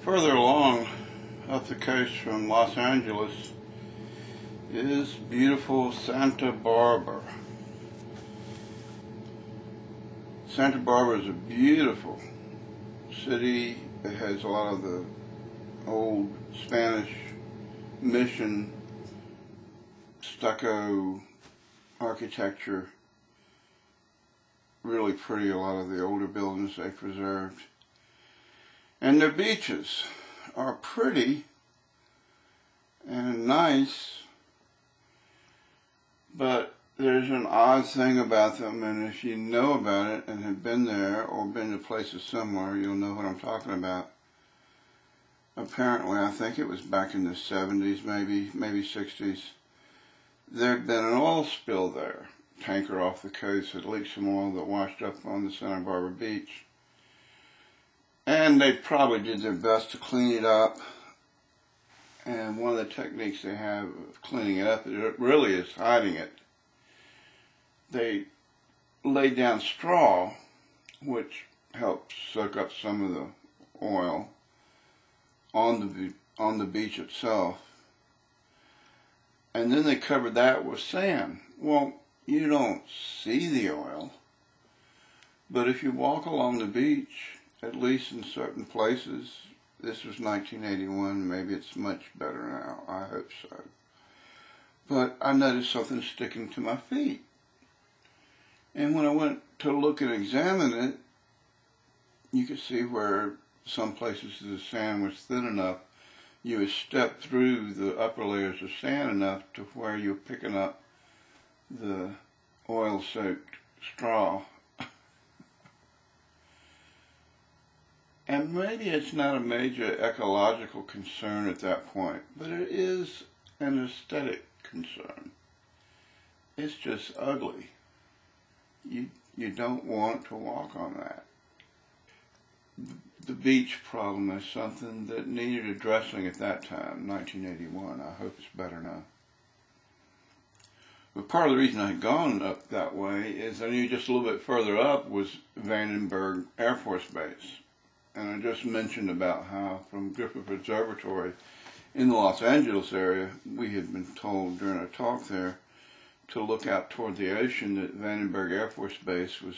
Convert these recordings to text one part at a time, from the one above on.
Further along up the coast from Los Angeles is beautiful Santa Barbara. Santa Barbara is a beautiful city. It has a lot of the old Spanish mission stucco architecture. Really pretty, a lot of the older buildings they preserved. And their beaches are pretty and nice, but there's an odd thing about them, and if you know about it and have been there or been to places similar, you'll know what I'm talking about. Apparently, I think it was back in the 70s, maybe 60s, there had been an oil spill there. Tanker off the coast had leaked some oil that washed up on the Santa Barbara beach. And they probably did their best to clean it up. And one of the techniques they have of cleaning it up, it really is hiding it. They laid down straw, which helps soak up some of the oil on the beach itself. And then they covered that with sand. Well, you don't see the oil, but if you walk along the beach, at least in certain places, this was 1981, maybe it's much better now, I hope so. But I noticed something sticking to my feet. And when I went to look and examine it, you could see where some places the sand was thin enough, you would step through the upper layers of sand enough to where you're picking up the oil-soaked straw. And maybe it's not a major ecological concern at that point, but it is an aesthetic concern. It's just ugly. You don't want to walk on that. The beach problem is something that needed addressing at that time, 1981. I hope it's better now. But part of the reason I had gone up that way is I knew just a little bit further up was Vandenberg Air Force Base. And I just mentioned about how from Griffith Observatory in the Los Angeles area, we had been told during our talk there to look out toward the ocean that Vandenberg Air Force Base was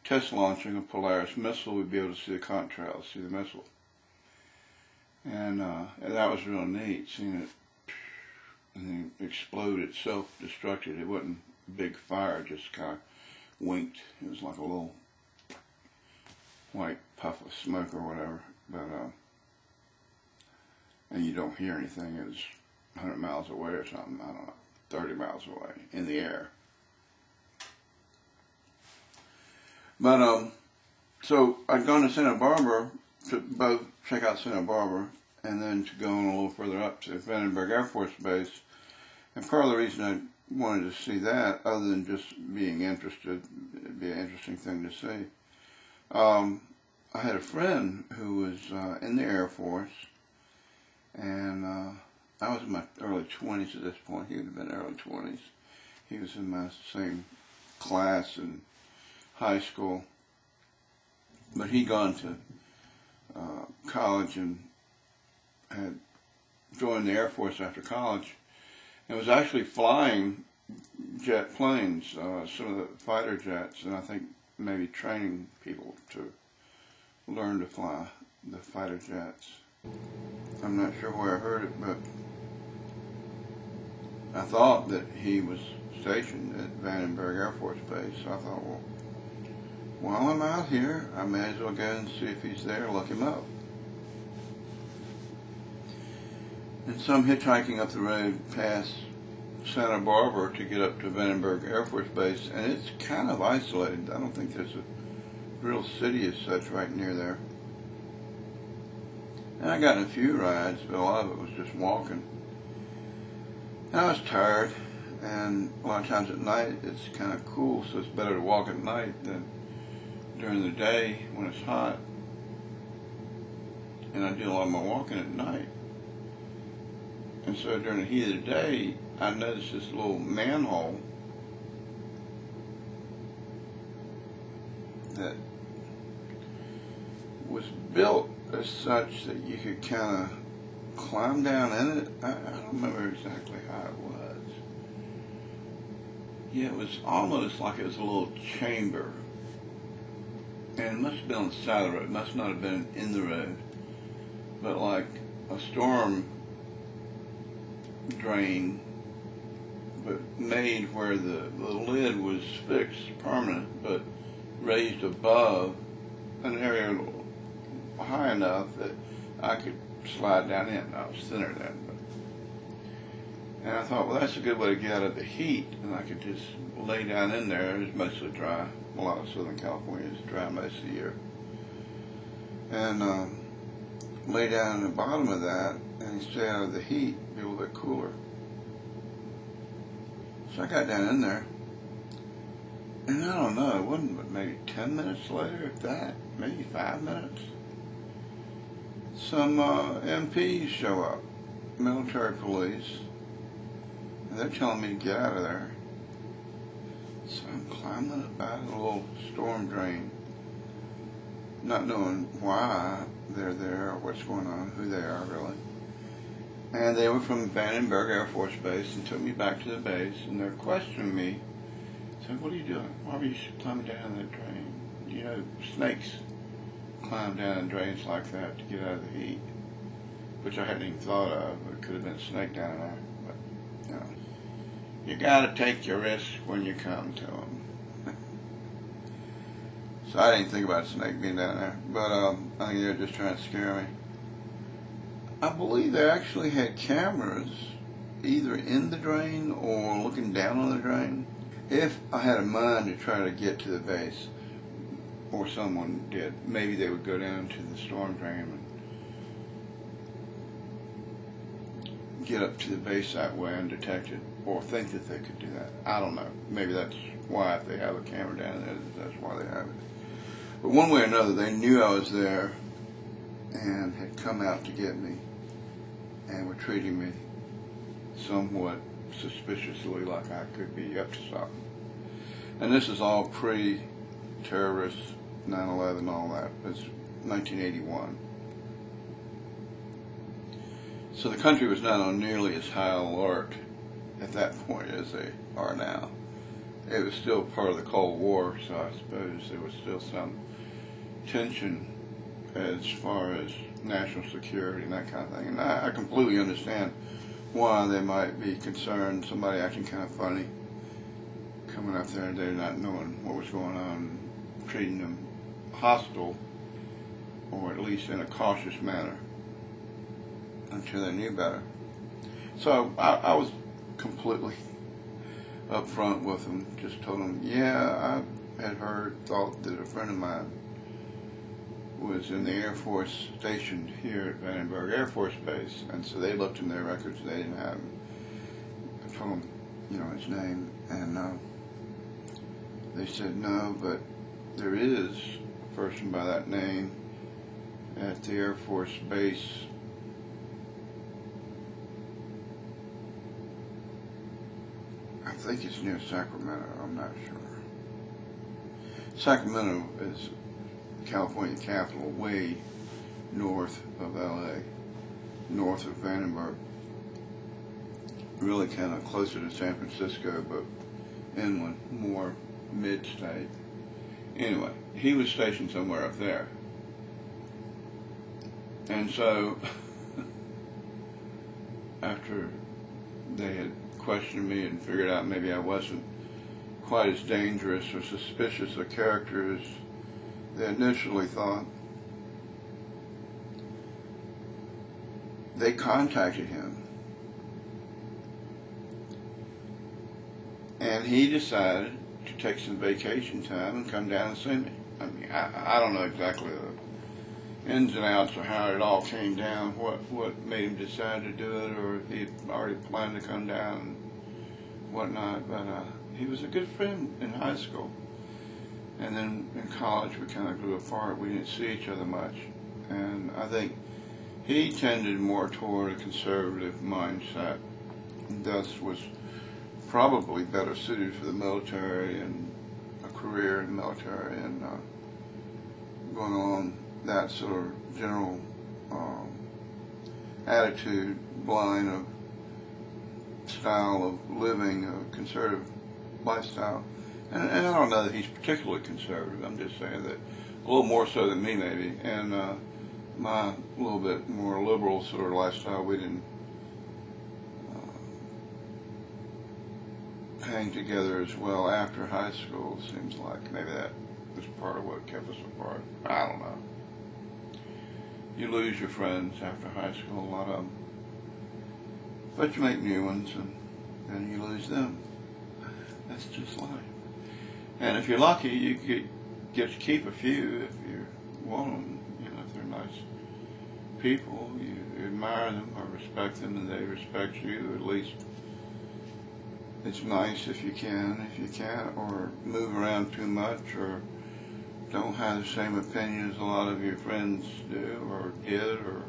test launching a Polaris missile. We'd be able to see the contrails, see the missile. And that was real neat, seeing it and then explode itself, destructed. It wasn't a big fire, just kind of winked. It was like a little white puff of smoke or whatever, but and you don't hear anything. It was 100 miles away or something, I don't know, 30 miles away in the air. But so I'd gone to Santa Barbara to both check out Santa Barbara and then to go on a little further up to Vandenberg Air Force Base. And part of the reason I wanted to see that, other than just being interested, it'd be an interesting thing to see. I had a friend who was in the Air Force, and I was in my early 20s at this point. He would have been early 20s. He was in my same class in high school, but he'd gone to college and had joined the Air Force after college, and was actually flying jet planes, some of the fighter jets, and I think maybe training people to learn to fly the fighter jets. I'm not sure where I heard it, but I thought that he was stationed at Vandenberg Air Force Base. So I thought, well, while I'm out here, I may as well go and see if he's there, look him up. And so I'm hitchhiking up the road past Santa Barbara to get up to Vandenberg Air Force Base, and it's kind of isolated. I don't think there's a real city as such right near there. And I got in a few rides, but a lot of it was just walking. And I was tired, and a lot of times at night it's kind of cool, so it's better to walk at night than during the day when it's hot. And I do a lot of my walking at night. And so during the heat of the day, I noticed this little manhole that was built as such that you could kind of climb down in it. I don't remember exactly how it was. Yeah, it was almost like it was a little chamber. And it must have been on the side of the road. It must not have been in the road. But like a storm drain, but made where the lid was fixed, permanent, but raised above an area high enough that I could slide down in. I was thinner then. And I thought, well, that's a good way to get out of the heat, and I could just lay down in there. It was mostly dry. A lot of Southern California is dry most of the year. And lay down in the bottom of that and stay out of the heat, be a little bit cooler. So I got down in there, and I don't know, it wasn't but maybe 10 minutes later, if that, maybe 5 minutes, some MPs show up, military police, and they're telling me to get out of there. So I'm climbing up out of the little storm drain, not knowing why they're there or what's going on, who they are really. And they were from Vandenberg Air Force Base and took me back to the base, and they're questioning me. Said, what are you doing? Why were you climbing down that drain? You know, snakes climb down drains like that to get out of the heat, which I hadn't even thought of. It could have been a snake down there. But, you know, you got to take your risks when you come to them. So I didn't think about a snake being down there, but I think they were just trying to scare me. I believe they actually had cameras either in the drain or looking down on the drain. If I had a mind to try to get to the base, or someone did, maybe they would go down to the storm drain and get up to the base that way undetected, or think that they could do that. I don't know. Maybe that's why, if they have a camera down there, that's why they have it. But one way or another, they knew I was there and had come out to get me and were treating me somewhat suspiciously, like I could be up to something. And this is all pre-terrorist, 9/11, all that. It's 1981. So the country was not on nearly as high alert at that point as they are now. It was still part of the Cold War, so I suppose there was still some tension as far as national security and that kind of thing. And I completely understand why they might be concerned, somebody acting kind of funny, coming up there, they're not knowing what was going on, treating them hostile, or at least in a cautious manner, until they knew better. So I was completely upfront with them, just told them, yeah, I had thought that a friend of mine was in the Air Force stationed here at Vandenberg Air Force Base, and so they looked in their records, they didn't have him. I told them, you know, his name, and they said no, but there is a person by that name at the Air Force Base I think it's near Sacramento, I'm not sure. Sacramento is California capital, way north of LA, north of Vandenberg, really kind of closer to San Francisco, but inland, more mid-state. Anyway, he was stationed somewhere up there. And so, after they had questioned me and figured out maybe I wasn't quite as dangerous or suspicious a character as they initially thought, they contacted him. And he decided to take some vacation time and come down and see me. I mean, I don't know exactly the ins and outs of how it all came down, what made him decide to do it, or if he had already planned to come down and whatnot. But he was a good friend in high school. And then in college we kind of grew apart. We didn't see each other much. And I think he tended more toward a conservative mindset, and thus was probably better suited for the military and a career in the military and going on that sort of general attitude, line of style of living, a conservative lifestyle. And I don't know that he's particularly conservative. I'm just saying that a little more so than me, maybe. And my little bit more liberal sort of lifestyle, we didn't hang together as well after high school. Seems like maybe that was part of what kept us apart. I don't know. You lose your friends after high school, a lot of them. But you make new ones, and then you lose them. That's just life. And if you're lucky, you get to keep a few if you want them. You know, if they're nice people, you admire them or respect them, and they respect you. At least it's nice if you can. If you can't, or move around too much, or don't have the same opinion as a lot of your friends do, or did, or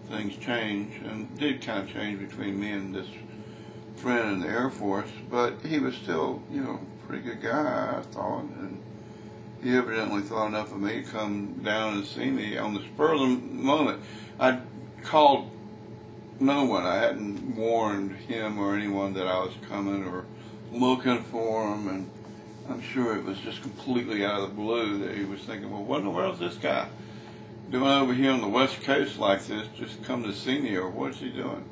things change, and did kind of change between me and this friend in the Air Force, but he was still, you know, a pretty good guy, I thought, and he evidently thought enough of me to come down and see me on the spur of the moment. I called no one. I hadn't warned him or anyone that I was coming or looking for him, and I'm sure it was just completely out of the blue that he was thinking, well, what in the world is this guy doing over here on the West Coast like this, just come to see me, or what's he doing?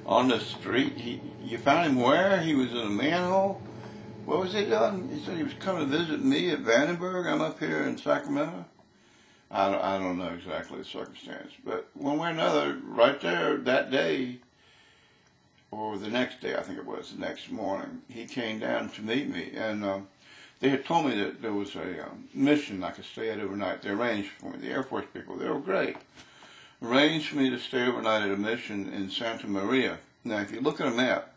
On the street, you found him where? He was in a manhole? What was he doing? He said he was coming to visit me at Vandenberg. I'm up here in Sacramento. I don't know exactly the circumstance, but one way or another, right there that day, or the next day, I think it was, the next morning, he came down to meet me, and they had told me that there was a mission I could stay at overnight. They arranged for me. The Air Force people, they were great. Arranged for me to stay overnight at a mission in Santa Maria. Now, if you look at a map,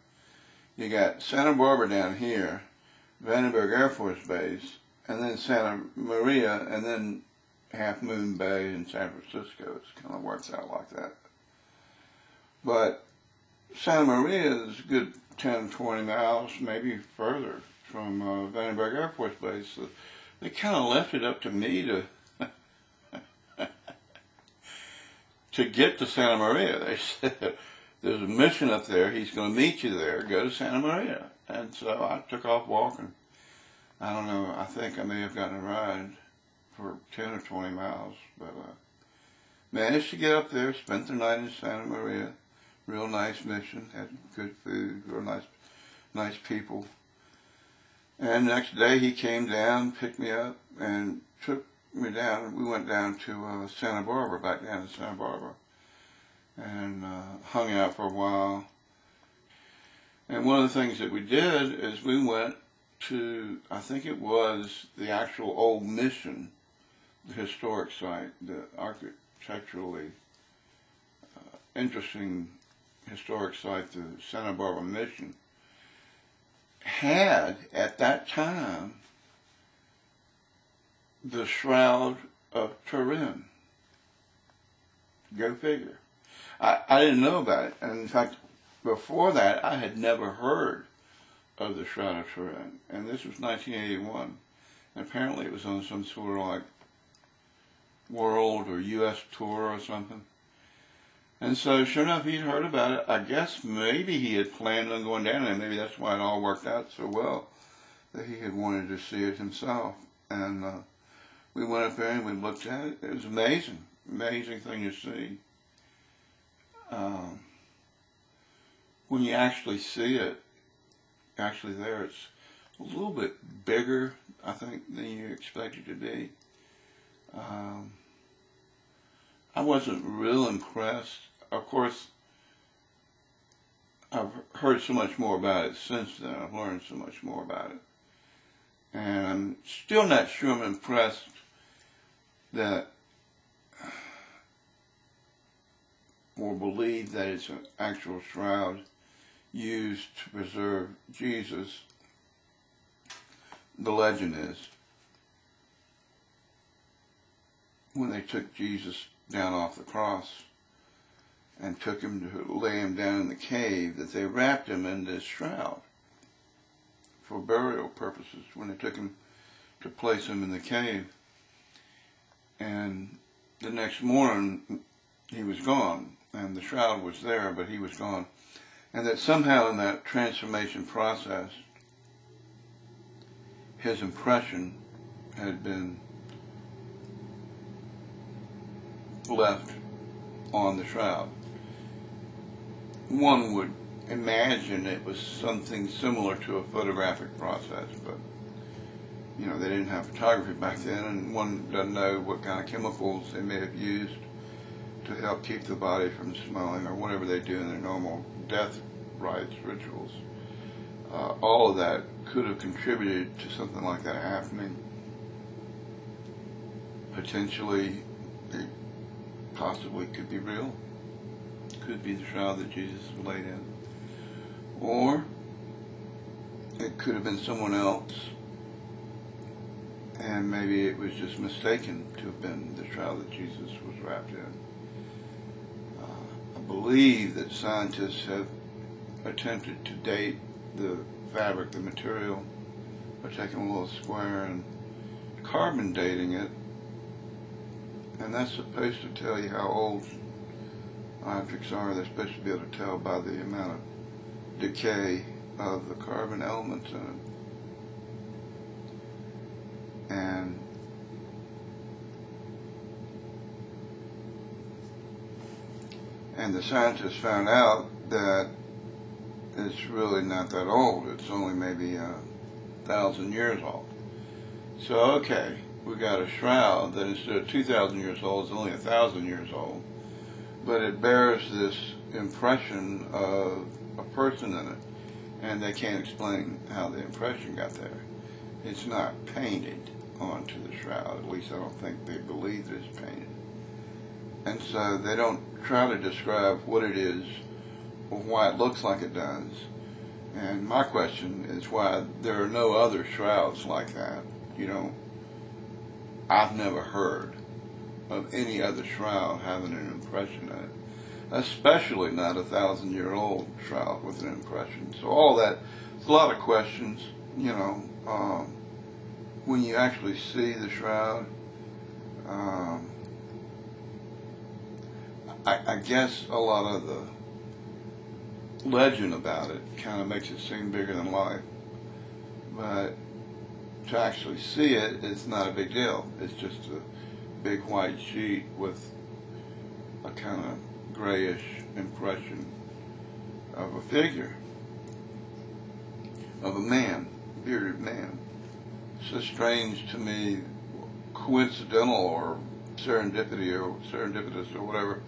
you got Santa Barbara down here, Vandenberg Air Force Base, and then Santa Maria, and then Half Moon Bay in San Francisco. It kind of works out like that. But Santa Maria is a good 10, 20 miles, maybe further, from Vandenberg Air Force Base. So they kind of left it up to me to to get to Santa Maria. They said, there's a mission up there, he's going to meet you there, go to Santa Maria. And so I took off walking. I don't know, I think I may have gotten a ride for 10 or 20 miles, but managed to get up there, spent the night in Santa Maria. Real nice mission, had good food, real nice people. And next day he came down, picked me up, and took me down. We went down to Santa Barbara, back down to Santa Barbara, and hung out for a while. And one of the things that we did is we went to, I think it was the actual old mission, the historic site, the architecturally interesting historic site, the Santa Barbara Mission, had at that time the Shroud of Turin. Go figure. I didn't know about it, and in fact, before that, I had never heard of the Shroud of Turin, and this was 1981, and apparently it was on some sort of like world or U.S. tour or something. And so, sure enough, he'd heard about it. I guess maybe he had planned on going down there. Maybe that's why it all worked out so well, that he had wanted to see it himself. And we went up there and we looked at it. It was amazing. Amazing thing to see. When you actually see it, actually there, it's a little bit bigger, I think, than you expect it to be. I wasn't real impressed. Of course, I've heard so much more about it since then. I've learned so much more about it. And I'm still not sure I'm impressed that, or believe that it's an actual shroud used to preserve Jesus. The legend is, when they took Jesus down off the cross and took him to lay him down in the cave, that they wrapped him in this shroud for burial purposes when they took him to place him in the cave. And the next morning, he was gone, and the shroud was there, but he was gone. And that somehow in that transformation process, his impression had been left on the shroud. One would imagine it was something similar to a photographic process, but you know, they didn't have photography back then, and one doesn't know what kind of chemicals they may have used to help keep the body from smelling, or whatever they do in their normal death rites rituals. All of that could have contributed to something like that happening. Potentially, it possibly could be real. Could be the shroud that Jesus was laid in. Or it could have been someone else, and maybe it was just mistaken to have been the shroud that Jesus was wrapped in. I believe that scientists have attempted to date the fabric, the material, by taking a little square and carbon dating it, and that's supposed to tell you how old objects are. They're supposed to be able to tell by the amount of decay of the carbon elements in it. And the scientists found out that it's really not that old. It's only maybe 1,000 years old. So, okay, we got a shroud that instead of 2,000 years old is only 1,000 years old, but it bears this impression of a person in it, and they can't explain how the impression got there. It's not painted onto the shroud. At least I don't think they believe that it's painted. And so they don't try to describe what it is or why it looks like it does. And my question is why there are no other shrouds like that. You know, I've never heard of any other shroud having an impression in it, especially not a 1,000-year-old shroud with an impression. So all that, it's a lot of questions, you know. When you actually see the shroud, I guess a lot of the legend about it kind of makes it seem bigger than life, but to actually see it, it's not a big deal. It's just a big white sheet with a kind of grayish impression of a figure, of a man, bearded man. It's so strange to me, coincidental or serendipitous or whatever,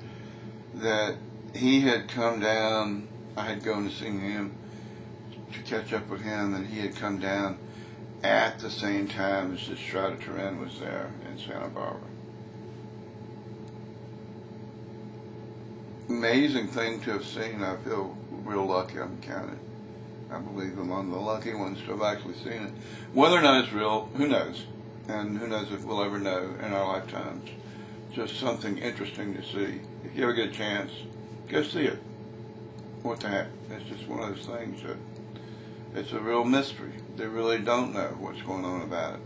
that he had come down. I had gone to see him to catch up with him, and he had come down at the same time as the Shroud of Turin was there in Santa Barbara. Amazing thing to have seen. I feel real lucky. I'm counted, I believe, among the lucky ones to have actually seen it. Whether or not it's real, who knows? And who knows if we'll ever know in our lifetimes. Just something interesting to see. If you ever get a chance, go see it. What the heck? It's just one of those things that it's a real mystery. They really don't know what's going on about it.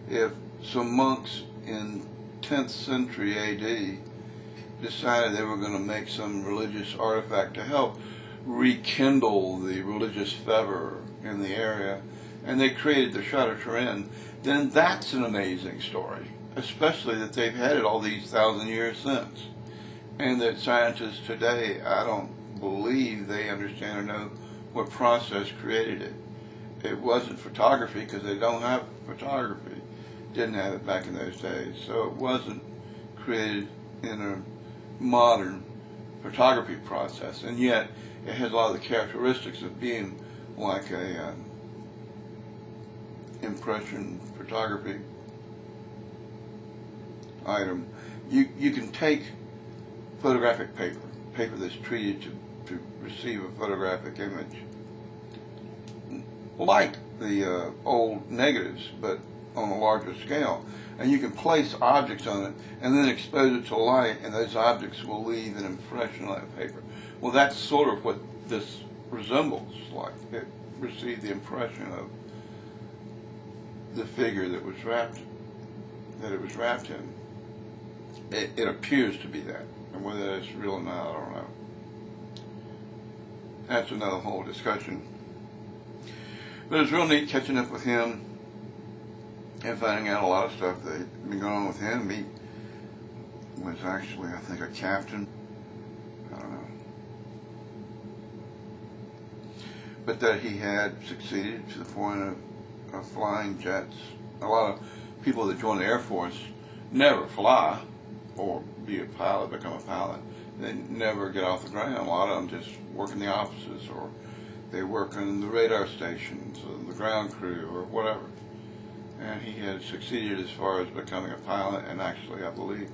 If some monks in 10th century AD decided they were going to make some religious artifact to help rekindle the religious fervor in the area, and they created the Shroud of Turin, then that's an amazing story, especially that they've had it all these 1,000 years since. And that scientists today, I don't believe they understand or know what process created it. It wasn't photography, because they don't have photography. Didn't have it back in those days. So it wasn't created in a modern photography process. And yet, it has a lot of the characteristics of being like a impression photography item. You can take photographic paper that's treated to receive a photographic image, like the old negatives, but on a larger scale. And you can place objects on it and then expose it to light, and those objects will leave an impression on that paper. Well, that's sort of what this resembles like. It received the impression of the figure that it was wrapped in. it appears to be that. And whether it's real or not, I don't know. That's another whole discussion. But it was real neat catching up with him and finding out a lot of stuff that had been going on with him. He was actually, I think, a captain. I don't know. But that he had succeeded to the point of flying jets. A lot of people that join the Air Force never fly or be a pilot, become a pilot. They never get off the ground. A lot of them just work in the offices, or they work in the radar stations, or the ground crew, or whatever. And he had succeeded as far as becoming a pilot, and actually, I believe,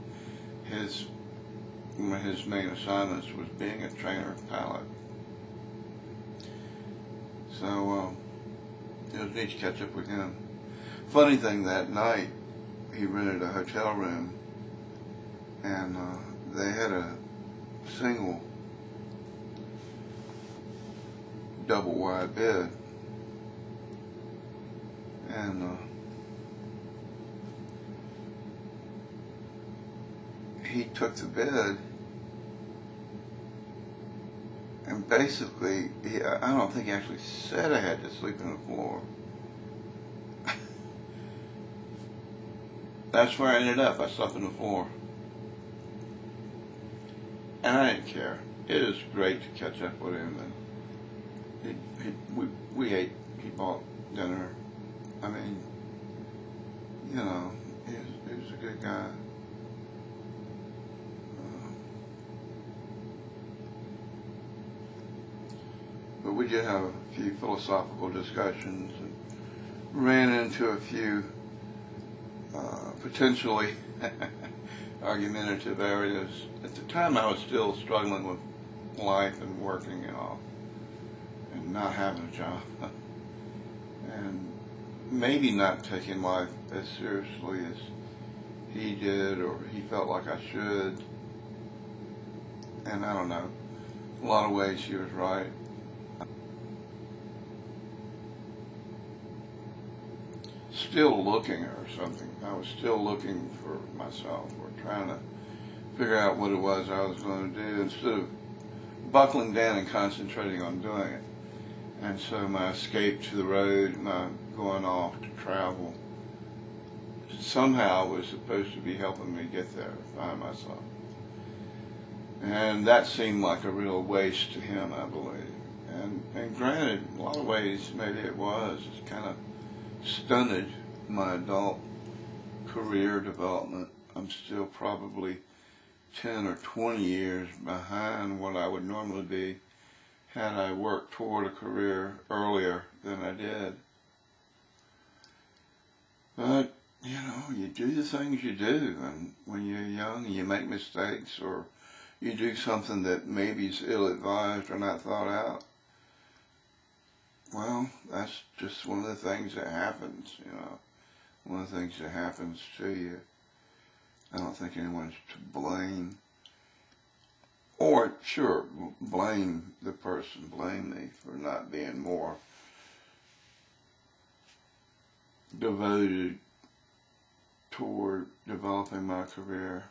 one of his main assignments was being a trainer pilot. So it was neat to catch up with him. Funny thing, that night he rented a hotel room, and they had a single double wide bed, and he took the bed, and basically I don't think he actually said I had to sleep on the floor. That's where I ended up. I slept on the floor. And I didn't care. It was great to catch up with him. And we ate. He bought dinner. I mean, you know, he was a good guy. But we did have a few philosophical discussions and ran into a few potentially argumentative areas. At the time, I was still struggling with life and working and all, and not having a job, and maybe not taking life as seriously as he did, or he felt like I should. And I don't know, in a lot of ways he was right. Still looking or something. I was still looking for myself, or trying to figure out what it was I was going to do, instead of buckling down and concentrating on doing it. And so my escape to the road, my going off to travel, somehow was supposed to be helping me get there, find myself. And that seemed like a real waste to him, I believe. And granted, in a lot of ways, maybe it was. It's kind of stunted my adult career development. I'm still probably 10 or 20 years behind what I would normally be had I worked toward a career earlier than I did. But, you know, you do the things you do, and when you're young and you make mistakes, or you do something that maybe is ill-advised or not thought out, well, that's just one of the things that happens, you know, one of the things that happens to you. I don't think anyone's to blame. Or, sure, blame the person, blame me for not being more devoted toward developing my career.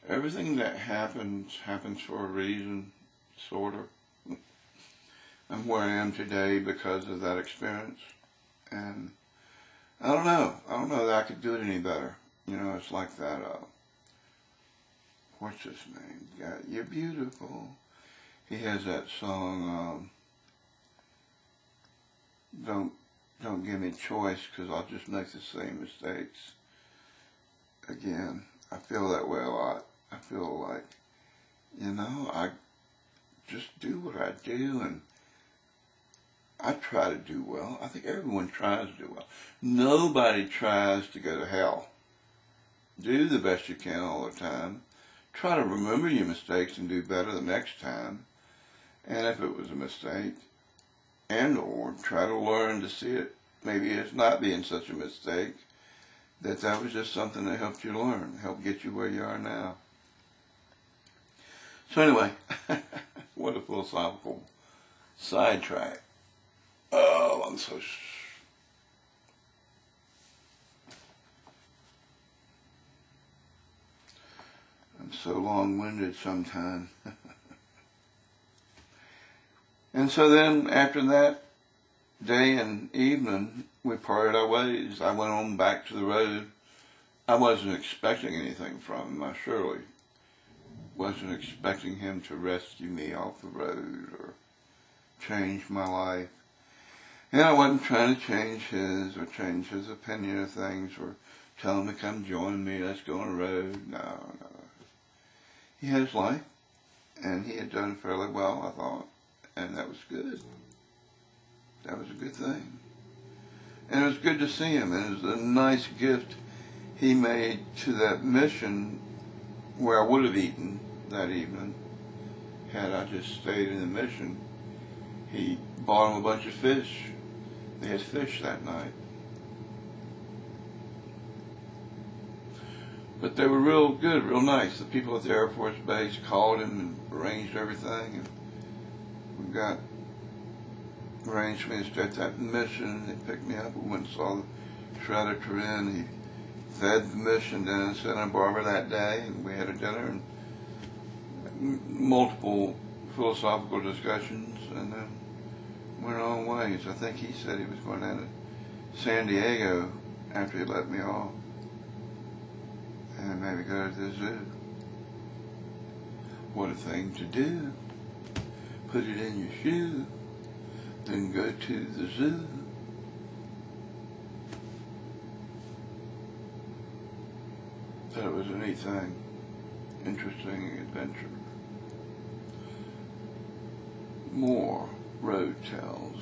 Everything that happens for a reason, sort of. I'm where I am today because of that experience. And I don't know that I could do it any better. You know, it's like that, what's his name? Yeah, You're Beautiful. He has that song, Don't Give Me Choice, because I'll just make the same mistakes again. I feel that way a lot. I feel like, you know, I just do what I do, and I try to do well. I think everyone tries to do well. Nobody tries to go to hell. Do the best you can all the time. Try to remember your mistakes and do better the next time. And if it was a mistake, or try to learn to see it maybe as not being such a mistake, that was just something that helped you learn, helped get you where you are now. So anyway, what a philosophical sidetrack. Oh, I'm so so long-winded sometimes. And so then, after that day and evening, we parted our ways. I went on back to the road. I wasn't expecting anything from him. I surely wasn't expecting him to rescue me off the road or change my life. And I wasn't trying to change his or change his opinion of things or tell him to come join me, let's go on the road. No. He had his life, and he had done fairly well, I thought, and that was good. That was a good thing. And it was good to see him, and it was a nice gift he made to that mission where I would have eaten that evening had I just stayed in the mission. He bought him a bunch of fish. They had fish that night. But they were real good, real nice. The people at the Air Force Base called him and arranged everything. And we got arranged for me to stay at that mission. They picked me up. We went and saw the Shroud of Turin. He fed the mission down in Santa Barbara that day, and we had a dinner and multiple philosophical discussions, and then went on ways. I think he said he was going down to San Diego after he let me off, and maybe go to the zoo. What a thing to do. Put it in your shoe, then go to the zoo. That was a neat thing. Interesting adventure. More road tells.